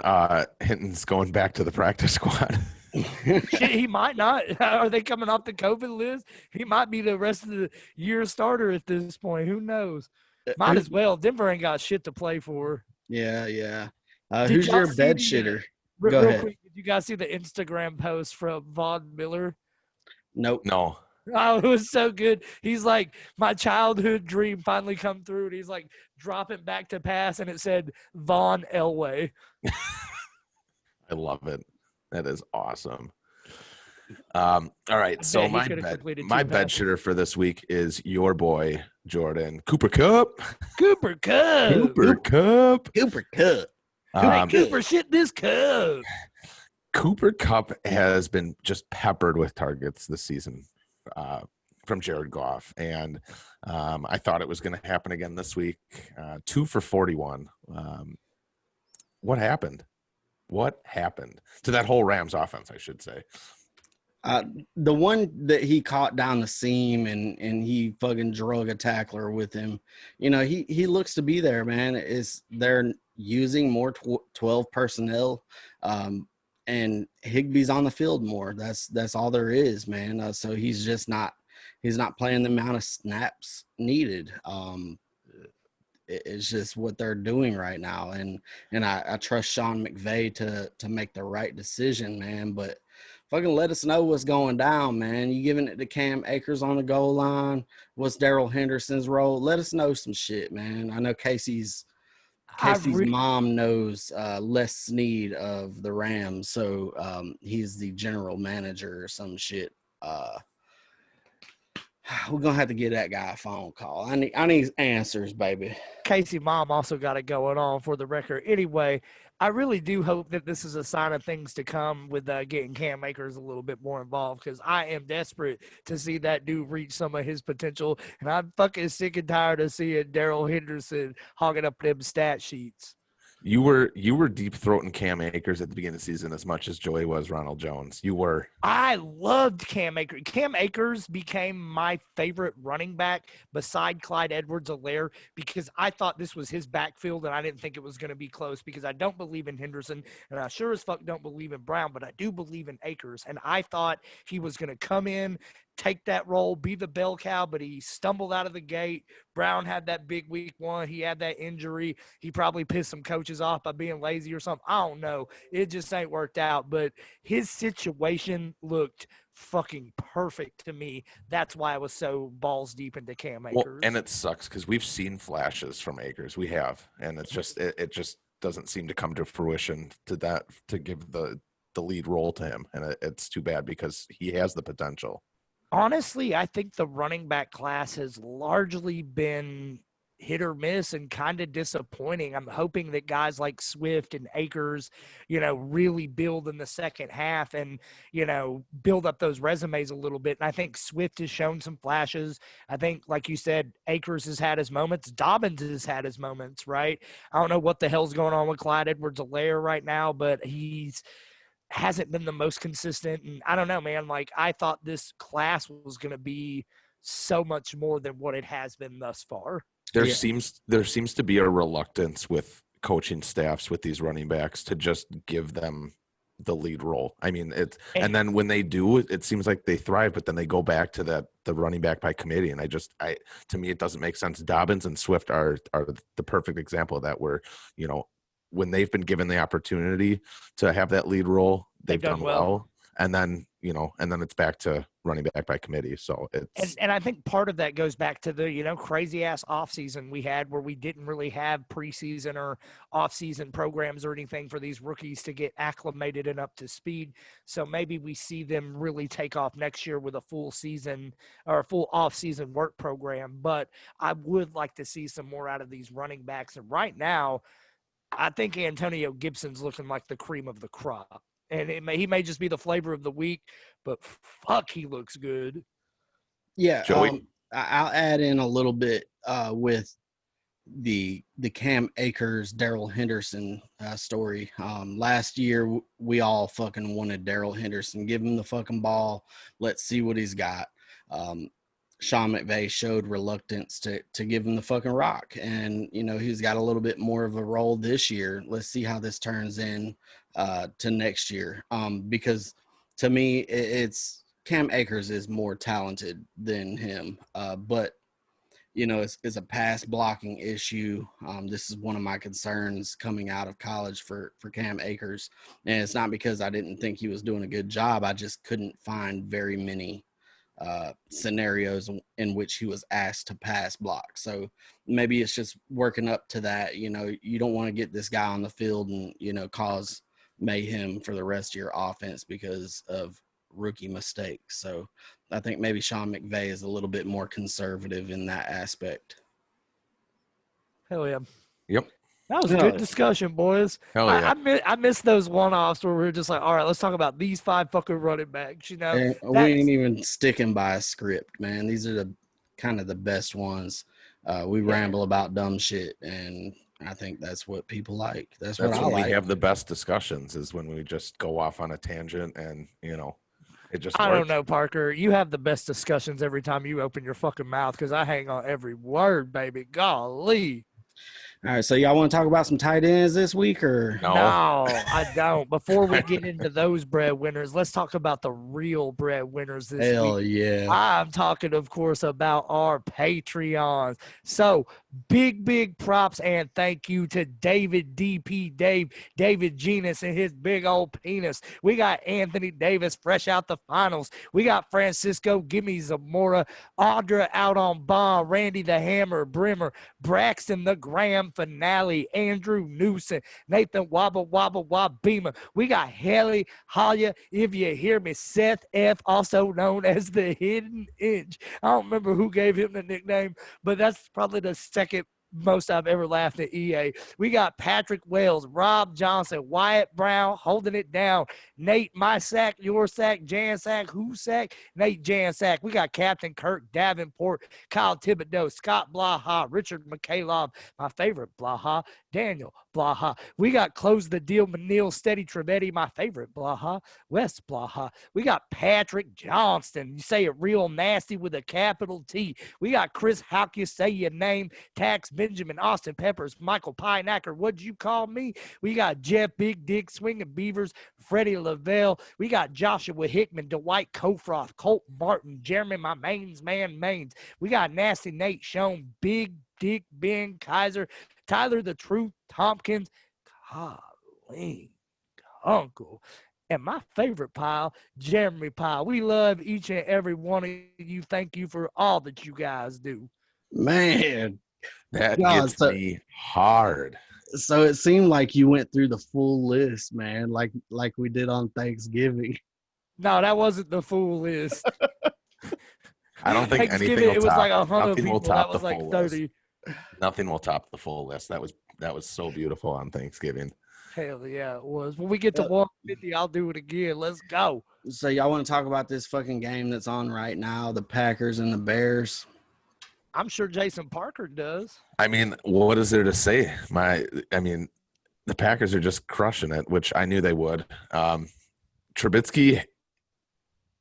S3: Hinton's going back to the practice squad.
S2: Shit, he might not. Are they coming off the COVID list? He might be the rest of the year starter at this point. Who knows? Might as well. Denver ain't got shit to play for.
S1: Yeah. Who's your bed shitter?
S2: Go ahead. Quick, did you guys see the Instagram post from Von Miller?
S1: Nope.
S3: No.
S2: Oh, it was so good. He's like, my childhood dream finally come through. And he's like, dropping back to pass. And it said Von Elway.
S3: I love it. That is awesome. All right. So my bed shitter for this week is your boy, Jordan. Cooper Kupp.
S2: Cooper Kupp. Cooper, shit this Kupp.
S3: Cooper Kupp has been just peppered with targets this season from Jared Goff. And I thought it was going to happen again this week. 2 for 41. What happened? What happened to that whole Rams offense, I should say?
S1: The one that he caught down the seam and he fucking drug a tackler with him. You know, he looks to be there, man. They're using more 12 personnel, and Higbee's on the field more. That's all there is, man. So he's not playing the amount of snaps needed. It's just what they're doing right now, and I trust Sean McVay to make the right decision, man. But fucking let us know what's going down, man. You giving it to Cam Akers on the goal line? What's Darrell Henderson's role? Let us know some shit, man. I know Casey's mom knows Les Snead of the Rams, so he's the general manager or some shit. We're gonna have to get that guy a phone call. I need answers, baby.
S2: Casey mom also got it going on for the record. Anyway, I really do hope that this is a sign of things to come with getting Cam Akers a little bit more involved, because I am desperate to see that dude reach some of his potential, and I'm fucking sick and tired of seeing Darrell Henderson hogging up them stat sheets.
S3: You were deep throating Cam Akers at the beginning of the season as much as Joey was Ronald Jones. You were.
S2: I loved Cam Akers. Cam Akers became my favorite running back beside Clyde Edwards-Helaire, because I thought this was his backfield, and I didn't think it was going to be close, because I don't believe in Henderson, and I sure as fuck don't believe in Brown, but I do believe in Akers. And I thought he was going to come in, take that role, be the bell cow, but he stumbled out of the gate. Brown had that big week one. He had that injury. He probably pissed some coaches off by being lazy or something. I don't know. It just ain't worked out. But his situation looked fucking perfect to me. That's why I was so balls deep into Cam Akers.
S3: Well, and it sucks because we've seen flashes from Akers. We have. And it's just it just doesn't seem to come to fruition to give the lead role to him. And it's too bad because he has the potential.
S2: Honestly, I think the running back class has largely been hit or miss and kind of disappointing. I'm hoping that guys like Swift and Akers, really build in the second half and, build up those resumes a little bit. And I think Swift has shown some flashes. I think, like you said, Akers has had his moments. Dobbins has had his moments, right? I don't know what the hell's going on with Clyde Edwards-Helaire right now, but he's hasn't been the most consistent. And I don't know, man, like I thought this class was going to be so much more than what it has been thus far.
S3: There seems to be a reluctance with coaching staffs with these running backs to just give them the lead role. I mean, and then when they do, it seems like they thrive, but then they go back to the running back by committee. And to me, it doesn't make sense. Dobbins and Swift are the perfect example of that, where, when they've been given the opportunity to have that lead role, they've done well. And then, and then it's back to running back by committee. So it's
S2: and I think part of that goes back to the, crazy ass offseason we had, where we didn't really have preseason or offseason programs or anything for these rookies to get acclimated and up to speed. So maybe we see them really take off next year with a full season or a full offseason work program. But I would like to see some more out of these running backs. And right now, I think Antonio Gibson's looking like the cream of the crop. And he may just be the flavor of the week, but fuck, he looks good.
S1: Yeah, I'll add in a little bit with the Cam Akers, Darrell Henderson story. Last year, we all fucking wanted Darrell Henderson. Give him the fucking ball. Let's see what he's got. Sean McVay showed reluctance to give him the fucking rock. And, he's got a little bit more of a role this year. Let's see how this turns in to next year. Because to me, it's Cam Akers is more talented than him. But, it's a pass blocking issue. This is one of my concerns coming out of college for Cam Akers. And it's not because I didn't think he was doing a good job. I just couldn't find very many scenarios in which he was asked to pass block. So maybe it's just working up to that. You don't want to get this guy on the field and, cause mayhem for the rest of your offense because of rookie mistakes. So I think maybe Sean McVay is a little bit more conservative in that aspect.
S2: Hell yeah.
S3: Yep.
S2: That was a good discussion, boys.
S3: Hell yeah.
S2: I miss those one-offs where we were just like, all right, let's talk about these 5 fucking running backs.
S1: We ain't even sticking by a script, man. These are the kind of the best ones. We ramble about dumb shit, and I think that's what people like. That's what I like.
S3: We have the best discussions is when we just go off on a tangent and, it just
S2: I don't know, Parker. You have the best discussions every time you open your fucking mouth because I hang on every word, baby. Golly.
S1: All right, so y'all want to talk about some tight ends this week, or
S3: No.
S2: No, I don't. Before we get into those breadwinners, let's talk about the real breadwinners this
S1: hell
S2: week.
S1: yeah?
S2: I'm talking, of course, about our Patreons. So big props and thank you to David DP Dave, David Genus and his big old penis. We got Anthony Davis fresh out the finals. We got Francisco Gimme Zamora, Audra out on bond, Randy the Hammer Brimmer, Braxton the Graham Finale, Andrew Newsom, Nathan Wabba Beamer. We got Haley Halia, if you hear me, Seth F, also known as the Hidden Inch. I don't remember who gave him the nickname, but that's probably the second most I've ever laughed at EA. We got Patrick Wells, Rob Johnson, Wyatt Brown holding it down, Nate, my sack, your sack, Jan sack, who sack, Nate Jan sack. We got Captain Kirk Davenport, Kyle Thibodeau, Scott Blaha, Richard Mikhailov, my favorite Blaha, Daniel Blaha. We got Close the Deal, Manil Steady Trevetti, my favorite Blaha, Wes Blaha. We got Patrick Johnston. You say it real nasty with a capital T. We got Chris, how can you say your name? Tax Benjamin, Austin Peppers, Michael Pineacker. What'd you call me? We got Jeff Big Dick, Swinging Beavers, Freddie Lavelle. We got Joshua Hickman, Dwight Kofroth, Colt Martin, Jeremy, my mains man mains. We got Nasty Nate, Sean, Big Dick Ben Kaiser, Tyler the Truth Tompkins, Colleen Uncle, and my favorite pile, Jeremy Pyle. We love each and every one of you. Thank you for all that you guys do.
S1: Man,
S3: That
S1: God,
S3: gets me hard.
S1: so it seemed like you went through the full list, man, like we did on Thanksgiving.
S2: No, that wasn't the full list.
S3: I don't think anything will
S2: it was
S3: top,
S2: like 100
S3: nothing will
S2: people.
S3: top
S2: That was
S3: the
S2: like
S3: full
S2: 30.
S3: list. Nothing will top the full list. That was so beautiful on Thanksgiving.
S2: Hell yeah, it was. When we get to 150, I'll do it again. Let's go.
S1: So y'all want to talk about this fucking game that's on right now, the Packers and the Bears?
S2: I'm sure Jason Parker does.
S3: I mean, what is there to say? The Packers are just crushing it, which I knew they would. Trubisky,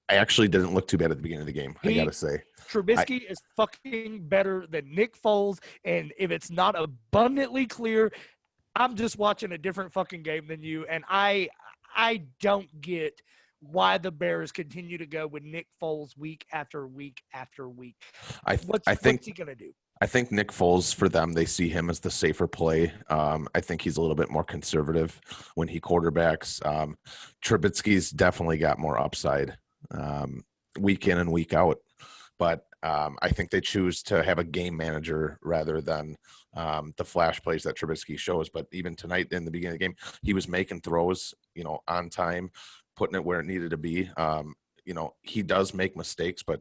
S3: I actually didn't look too bad at the beginning of the game, I got to say.
S2: Trubisky is fucking better than Nick Foles, and if it's not abundantly clear, I'm just watching a different fucking game than you, and I don't get why the Bears continue to go with Nick Foles week after week after week. What's he going to do?
S3: I think Nick Foles, for them, they see him as the safer play. I think he's a little bit more conservative when he quarterbacks. Trubisky's definitely got more upside week in and week out. But I think they choose to have a game manager rather than the flash plays that Trubisky shows. But even tonight in the beginning of the game, he was making throws, on time, putting it where it needed to be. He does make mistakes, but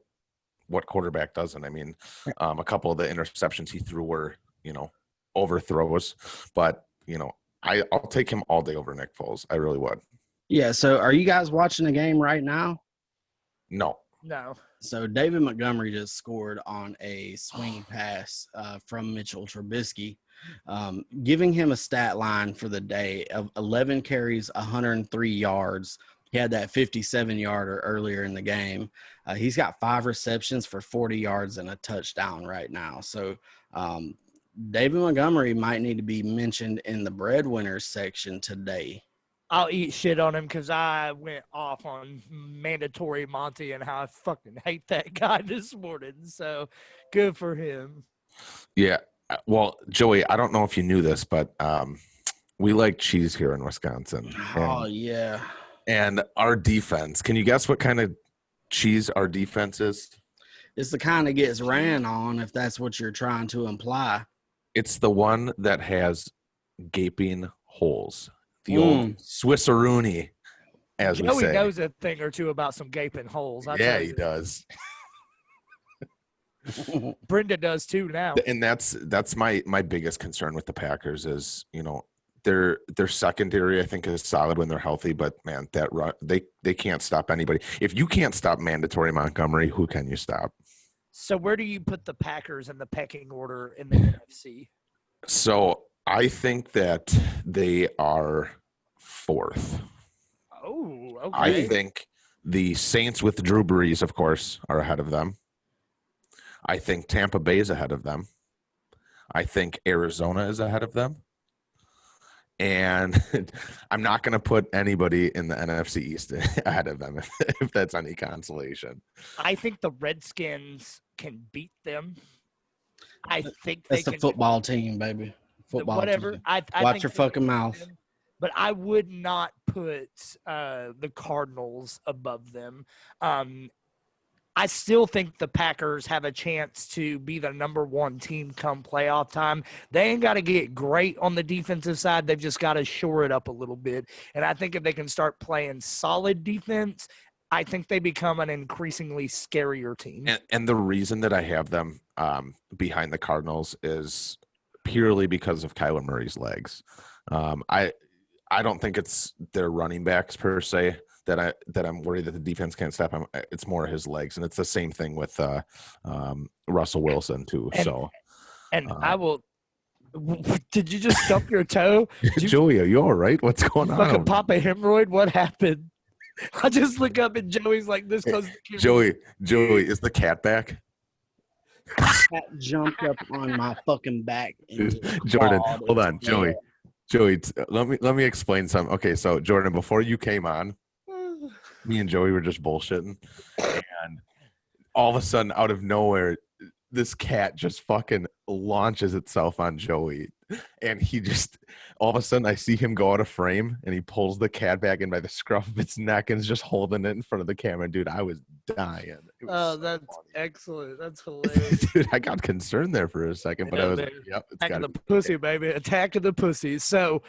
S3: what quarterback doesn't? I mean, a couple of the interceptions he threw were, overthrows. But, I'll take him all day over Nick Foles. I really would.
S1: Yeah, so are you guys watching the game right now?
S3: No.
S1: So David Montgomery just scored on a swing pass from Mitchell Trubisky, giving him a stat line for the day of 11 carries, 103 yards. He had that 57-yarder earlier in the game. He's got 5 receptions for 40 yards and a touchdown right now. So David Montgomery might need to be mentioned in the breadwinners section today.
S2: I'll eat shit on him because I went off on mandatory Monty and how I fucking hate that guy this morning. So good for him.
S3: Yeah. Well, Joey, I don't know if you knew this, but we like cheese here in Wisconsin.
S1: Yeah.
S3: And our defense, can you guess what kind of cheese our defense is?
S1: It's the kind that gets ran on, if that's what you're trying to imply.
S3: It's the one that has gaping holes. The old Swisseroonie, as we say.
S2: Joey knows a thing or two about some gaping holes.
S3: Yeah, he does.
S2: Brenda does too now.
S3: And that's my biggest concern with the Packers is, their secondary, I think, is solid when they're healthy, but man, that run, they can't stop anybody. If you can't stop mandatory Montgomery, who can you stop?
S2: So where do you put the Packers in the pecking order in the NFC?
S3: So I think that they are 4th.
S2: Oh, okay.
S3: I think the Saints with Drew Brees, of course, are ahead of them. I think Tampa Bay is ahead of them. I think Arizona is ahead of them. And I'm not going to put anybody in the NFC East ahead of them if that's any consolation.
S2: I think the Redskins can beat them. I think
S1: That's
S2: they
S1: the
S2: can.
S1: football team, baby. Football
S2: Whatever.
S1: team.
S2: I
S1: Watch
S2: think
S1: your
S2: they can
S1: fucking
S2: beat
S1: mouth.
S2: them, but I would not put the Cardinals above them. I still think the Packers have a chance to be the number one team come playoff time. They ain't got to get great on the defensive side. They've just got to shore it up a little bit. And I think if they can start playing solid defense, I think they become an increasingly scarier team.
S3: And the reason that I have them behind the Cardinals is purely because of Kyler Murray's legs. I don't think it's their running backs per se that I'm worried that the defense can't stop him. It's more his legs, and it's the same thing with Russell Wilson too.
S2: I will. Did you just stump your toe?
S3: Joey, are you all right? What's going on?
S2: Fucking pop a hemorrhoid? What happened? I just look up and Joey's like this because
S3: Joey, is the cat back?
S1: Cat jumped up on my fucking back. And
S3: Jordan, hold on, Joey, let me explain something. Okay, so Jordan, before you came on, me and Joey were just bullshitting, and all of a sudden, out of nowhere, this cat just fucking launches itself on Joey, and he just all of a sudden I see him go out of frame, and he pulls the cat back in by the scruff of its neck and is just holding it in front of the camera. Dude, I was dying.
S2: That's funny. Excellent. That's hilarious.
S3: Dude, I got concerned there for a second, but I was like, yep, it's
S2: Attack of the pussy, baby. Attack of the pussy. So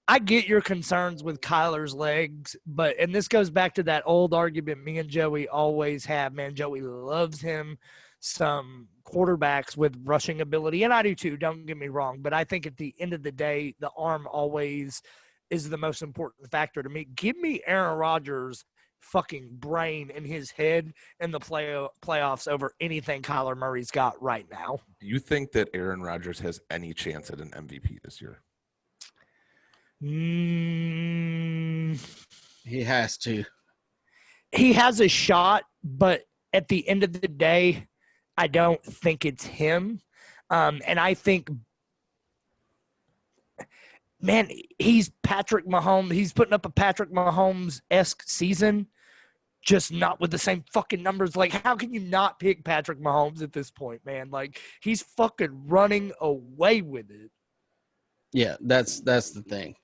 S2: I get your concerns with Kyler's legs, and this goes back to that old argument me and Joey always have, man. Joey loves him some quarterbacks with rushing ability, and I do too, don't get me wrong, but I think at the end of the day, the arm always is the most important factor to me. Give me Aaron Rodgers' fucking brain in his head in the playoffs over anything Kyler Murray's got right now.
S3: Do you think that Aaron Rodgers has any chance at an MVP this year?
S1: He has to.
S2: He has a shot, but at the end of the day, I don't think it's him. And I think, man, he's Patrick Mahomes. He's putting up a Patrick Mahomes-esque season, just not with the same fucking numbers. Like, how can you not pick Patrick Mahomes at this point, man? Like, he's fucking running away with it.
S1: Yeah, that's the thing.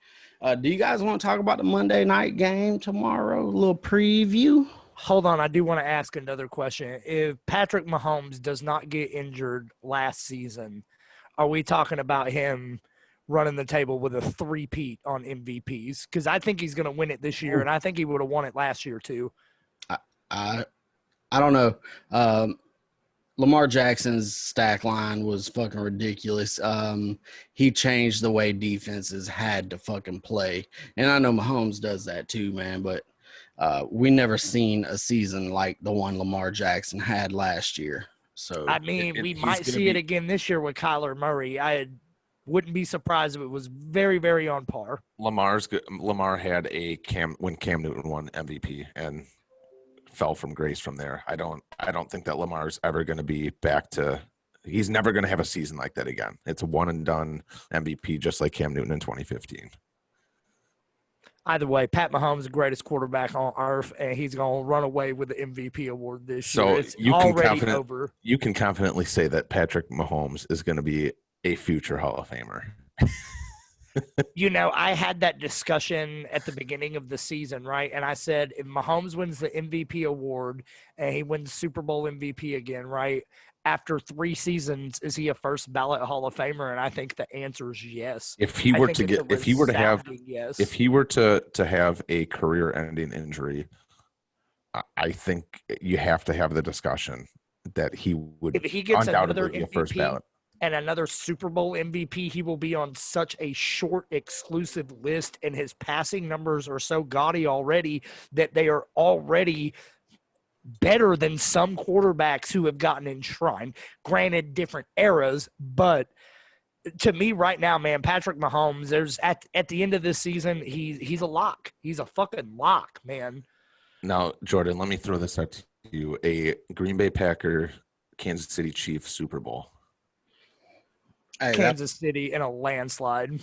S1: Do you guys want to talk about the Monday night game tomorrow? A little preview?
S2: Hold on, I do want to ask another question. If Patrick Mahomes does not get injured last season, are we talking about him running the table with a three-peat on MVPs? Because I think he's going to win it this year, and I think he would have won it last year too.
S1: I don't know. Lamar Jackson's stack line was fucking ridiculous. He changed the way defenses had to fucking play. And I know Mahomes does that too, man, but we never seen a season like the one Lamar Jackson had last year. So
S2: I mean, we might see it again this year with Kyler Murray. I wouldn't be surprised if it was very, very on par.
S3: Lamar had when Cam Newton won MVP and fell from grace from there. I don't think that Lamar's ever going to be back to. He's never going to have a season like that again. It's a one and done MVP, just like Cam Newton in 2015.
S2: Either way, Pat Mahomes is the greatest quarterback on earth, and he's going to run away with the MVP award this year. It's already over.
S3: You can confidently say that Patrick Mahomes is going to be a future Hall of Famer.
S2: You know, I had that discussion at the beginning of the season, right? And I said, if Mahomes wins the MVP award and he wins Super Bowl MVP again, right? After 3 seasons, is he a first ballot Hall of Famer? And I think the answer is yes.
S3: If he were to have a career-ending injury, I think you have to have the discussion that he would
S2: if he gets
S3: undoubtedly
S2: another
S3: be a first ballot.
S2: And another Super Bowl MVP, he will be on such a short, exclusive list, and his passing numbers are so gaudy already that they are already better than some quarterbacks who have gotten enshrined. Granted, different eras, but to me right now, man, Patrick Mahomes, there's at the end of this season, he's a lock. He's a fucking lock, man.
S3: Now, Jordan, let me throw this out to you. A Green Bay Packer, Kansas City Chiefs Super Bowl.
S1: Hey,
S2: Kansas City in a landslide.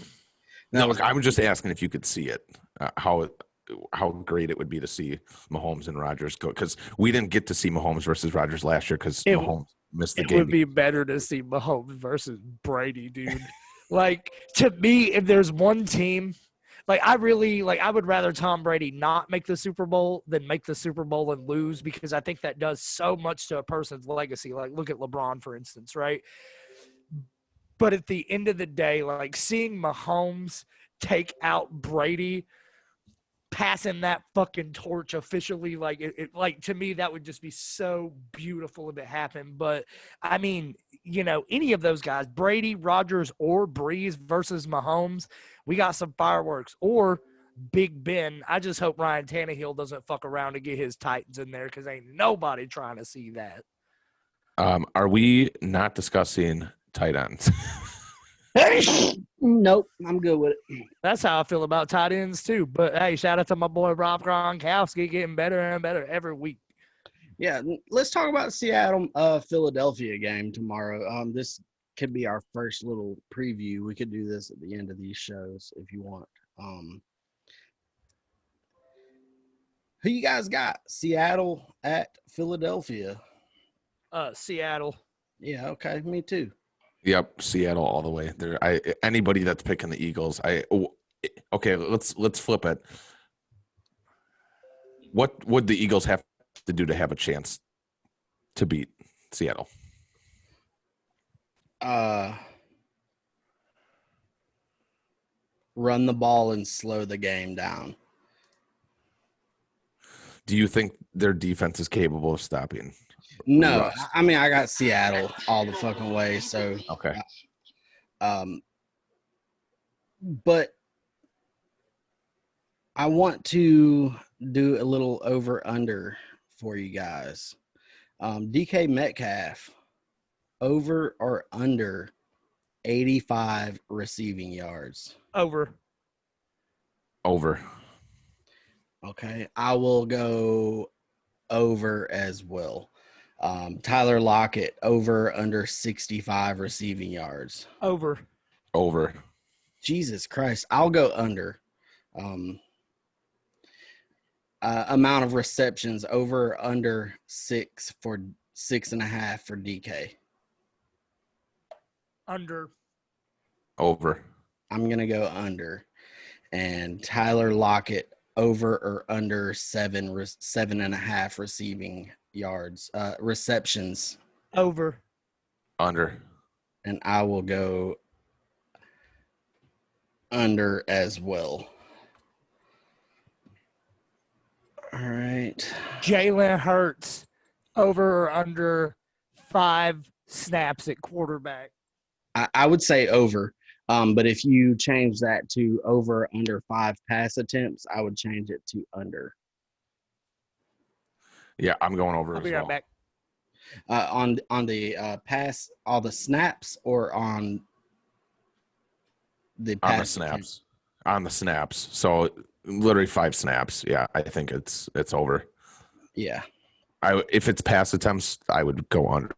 S3: No, I'm just asking if you could see it. How great it would be to see Mahomes and Rodgers go, because we didn't get to see Mahomes versus Rodgers last year because Mahomes missed the
S2: It
S3: game.
S2: would be better to see Mahomes versus Brady, dude. Like, to me, if there's one team, like, I would rather Tom Brady not make the Super Bowl than make the Super Bowl and lose, because I think that does so much to a person's legacy. Like, look at LeBron, for instance, right? But at the end of the day, like, seeing Mahomes take out Brady, passing that fucking torch officially, like, like, to me, that would just be so beautiful if it happened. But I mean, any of those guys, Brady, Rodgers, or Breeze versus Mahomes, we got some fireworks. Or Big Ben. I just hope Ryan Tannehill doesn't fuck around to get his Titans in there, because ain't nobody trying to see that.
S3: Are we not discussing tight ends?
S1: Nope, I'm good with it.
S2: That's how I feel about tight ends too. But hey, shout out to my boy Rob Gronkowski, getting better and better every week.
S1: Yeah, let's talk about Seattle, Philadelphia game tomorrow. This could be our first little preview. We could do this at the end of these shows if you want. Who you guys got? Seattle at Philadelphia.
S2: Seattle.
S1: Yeah, okay, me too.
S3: Yep, Seattle all the way. Anybody that's picking the Eagles, okay, let's flip it. What would the Eagles have to do to have a chance to beat Seattle?
S1: Run the ball and slow the game down.
S3: Do you think their defense is capable of stopping?
S1: No,
S3: Russ?
S1: I mean, I got Seattle all the fucking way. So,
S3: okay.
S1: But I want to do a little over under for you guys. DK Metcalf, over or under 85 receiving yards?
S2: Over.
S1: Okay, I will go over as well. Tyler Lockett, over under 65 receiving yards?
S2: Over.
S1: Jesus Christ, I'll go under. Amount of receptions, over or under 6.5 for DK?
S2: Under.
S3: Over.
S1: I'm gonna go under. And Tyler Lockett, over or under 7.5 receiving yards, receptions?
S2: Over.
S3: Under.
S1: And I will go under as well. All right.
S2: Jalen Hurts, over or under 5 snaps at quarterback?
S1: I would say over. But if you change that to over under 5 pass attempts, I would change it to under.
S3: Yeah, I'm going over.
S2: I'll be right back.
S1: On the pass, all the snaps, or on the pass?
S3: On the snaps. On the snaps. So literally 5 snaps. Yeah, I think it's over.
S1: Yeah.
S3: If it's pass attempts, I would go under.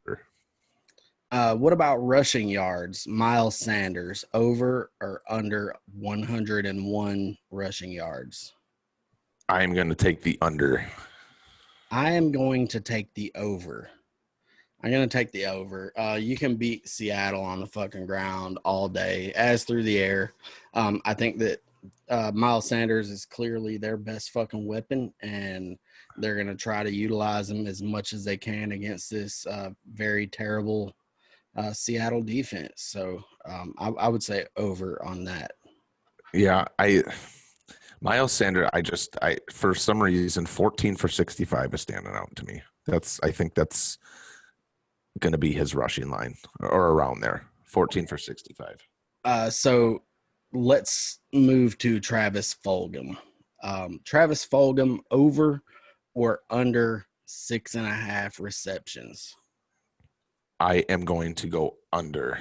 S1: What about rushing yards? Miles Sanders, over or under 101 rushing yards?
S3: I am going to take the under.
S1: I am going to take the over. I'm going to take the over. You can beat Seattle on the fucking ground all day, as through the air. I think that Miles Sanders is clearly their best fucking weapon, and they're going to try to utilize him as much as they can against this very terrible Seattle defense. So I would say over on that.
S3: Yeah, Miles Sanders, I for some reason 14 for 65 is standing out to me. I think that's going to be his rushing line, or around there. 14 for 65.
S1: So let's move to Travis Fulgham. Travis Fulgham, over or under 6.5 receptions?
S3: I am going to go under.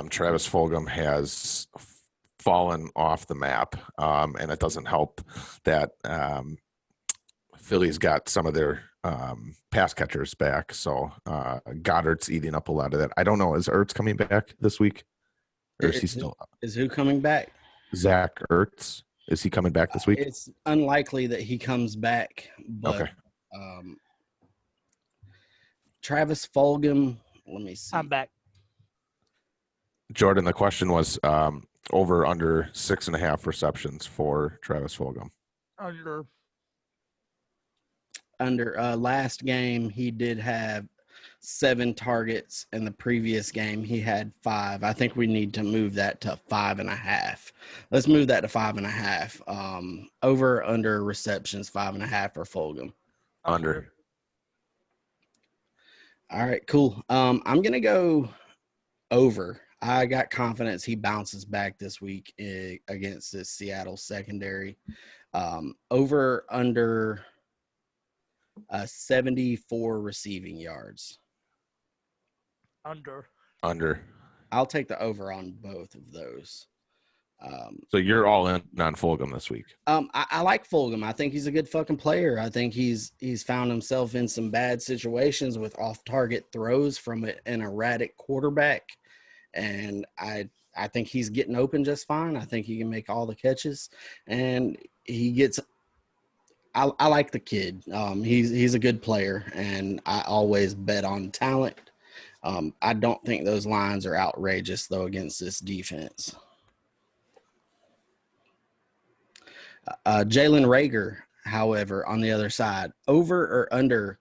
S3: Travis Fulgham has fallen off the map, and it doesn't help that Philly's got some of their pass catchers back. So Goddard's eating up a lot of that. I don't know. Is Ertz coming back this week? or is he still out?
S1: Is who coming back?
S3: Zach Ertz. Is he coming back this week?
S1: It's unlikely that he comes back, but
S3: Okay.
S1: Travis Fulgham. Let me see.
S2: I'm back.
S3: Jordan, the question was over under 6.5 receptions for Travis Fulgham.
S1: Under last game, he did have 7 targets. In the previous game, he had 5. I think we need to move that to 5.5. Let's move that to 5.5. Over under receptions 5.5 for Fulgham.
S3: Under.
S1: All right, cool. I'm gonna go over. I got confidence he bounces back this week against this Seattle secondary. Over under 74 receiving yards.
S2: Under.
S1: I'll take the over on both of those.
S3: So you're all in on Fulgham this week.
S1: I like Fulgham. I think he's a good fucking player. I think he's found himself in some bad situations with off-target throws from an erratic quarterback, and I think he's getting open just fine. I think he can make all the catches, and he gets. I like the kid. He's a good player, and I always bet on talent. I don't think those lines are outrageous though against this defense. Jalen Reagor, however, on the other side, over or under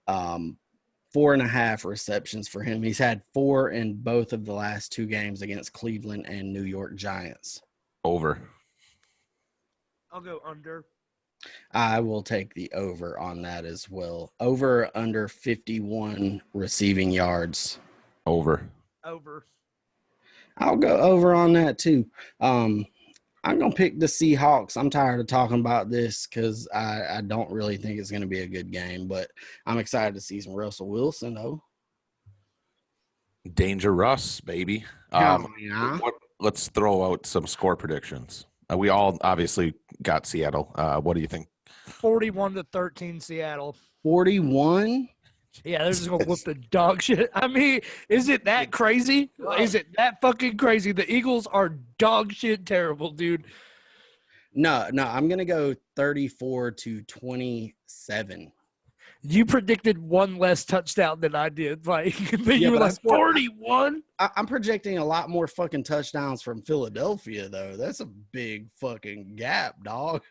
S1: 4.5 receptions for him. He's had 4 in both of the last 2 games against Cleveland and New York Giants.
S3: Over.
S2: I'll go under.
S1: I will take the over on that as well. Over or under 51 receiving yards.
S3: Over.
S1: I'll go over on that too. I'm going to pick the Seahawks. I'm tired of talking about this because I don't really think it's going to be a good game, but I'm excited to see some Russell Wilson, though.
S3: Danger Russ, baby.
S1: Yeah.
S3: Let's throw out some score predictions. We all obviously got Seattle. What do you think?
S2: 41-13 Seattle.
S1: 41?
S2: Yeah, they're just going to whoop the dog shit. I mean, is it that crazy? Is it that fucking crazy? The Eagles are dog shit terrible, dude.
S1: No, I'm going to go 34-27.
S2: You predicted one less touchdown than I did. Like, but you were like 41?
S1: I'm projecting a lot more fucking touchdowns from Philadelphia, though. That's a big fucking gap, dog.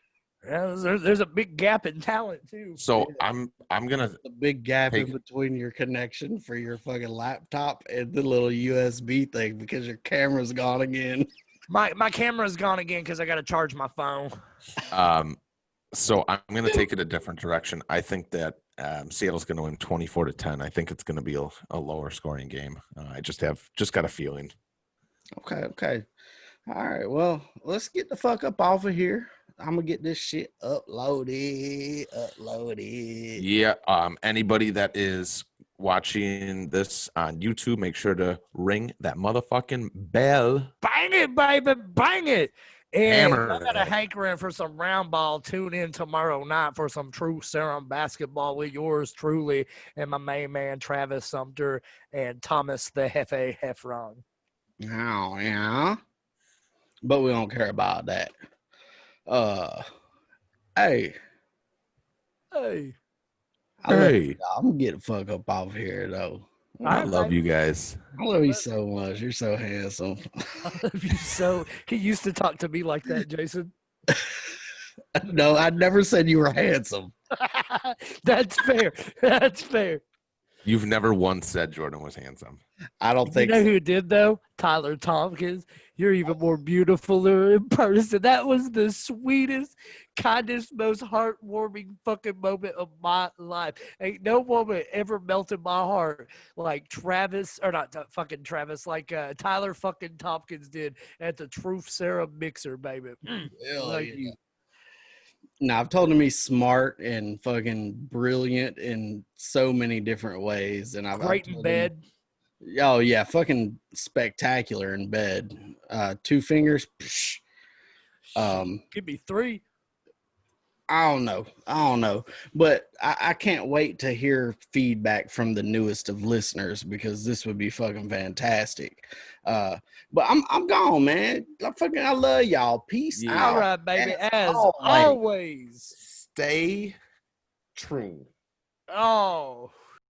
S2: Yeah, there's a big gap in talent, too.
S3: So I'm going to –
S1: a big gap in between your connection for your fucking laptop and the little USB thing because your camera's gone again.
S2: My camera's gone again because I got to charge my phone.
S3: So I'm going to take it a different direction. I think that Seattle's going to win 24-10. I think it's going to be a lower scoring game. I just got a feeling.
S1: Okay. All right. Well, let's get the fuck up off of here. I'm going to get this shit uploaded.
S3: Yeah. Anybody that is watching this on YouTube, make sure to ring that motherfucking bell.
S2: Bang it, baby. Bang it. And
S3: Hammer.
S2: I got a hankering for some round ball. Tune in tomorrow night for some true serum basketball with yours truly and my main man Travis Sumter and Thomas the Hefe Heffron.
S1: Oh, yeah. But we don't care about that. Hey.
S3: Hey.
S1: I'm gonna get the fuck up off here, though.
S3: I love you guys.
S1: I love you so much. You're so handsome.
S2: I love you so. He used to talk to me like that, Jason.
S1: No, I never said you were handsome.
S2: That's fair.
S3: You've never once said Jordan was handsome.
S1: I don't think.
S2: You know who did though? Tyler Tompkins. You're even more beautiful in person. That was the sweetest, kindest, most heartwarming fucking moment of my life. Ain't no woman ever melted my heart like Travis, or not fucking Travis, like Tyler fucking Tompkins did at the Truth Serum Mixer, baby. Like you.
S1: Now, I've told him he's smart and fucking brilliant in so many different ways. And I've
S2: great in bed.
S1: Oh, yeah, fucking spectacular in bed. 2 fingers. Psh.
S2: Give me 3.
S1: I don't know, but I can't wait to hear feedback from the newest of listeners because this would be fucking fantastic. But I'm gone, man. I love y'all. Peace
S3: Yeah.
S2: All
S1: out.
S2: right, baby.
S1: As
S2: As
S1: always.
S2: always.
S3: Stay true.
S2: Oh.